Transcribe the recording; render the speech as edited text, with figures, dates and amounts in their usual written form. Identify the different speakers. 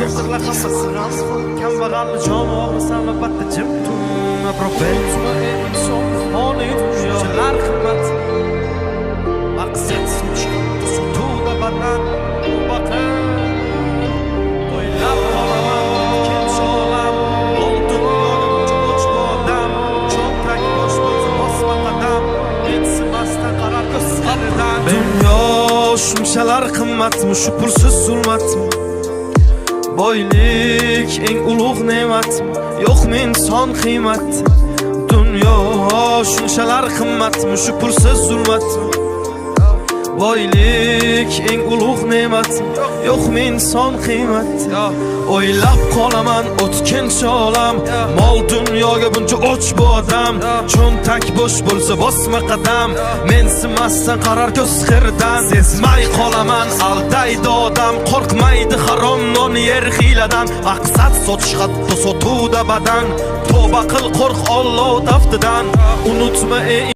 Speaker 1: Yashirlar hammasi kambag'al jon og'risan albatta jim turma Propenso inson holi dunyolar qimmat Maqsad sutuvda badan Bakın O'ylab qolaman Kench olam Ol dunyoga cho'ch odam Cho'ntak bosh bo'lsa bosma qadam Mensimasdan qarar ko'zlaridan Dunyo shunchalar qimmatmi shu pulsiz zulmatmi Boylik eng ulug' ne'matmi yo'qmi inson qiymati Dunyo shunchalar qimmatmi shu pulsiz zulmatmi Boylik eng ulug' ne'matmi yo'qmi inson qiymati O'ylab qolaman o'tkinchi olam Mol dunyoga buncha och bu odam Cho'ntak bo'sh bo'lsa bosma qadam Mensimasdan qarar ko'z qirdan Sezmay qolaman aldaydi odam Qo'rqmaydi harom non yer hiyladan Maqsad sotish hatto sotuvda badan Tavba qil qo'rq Alloh taftidan Unutma ey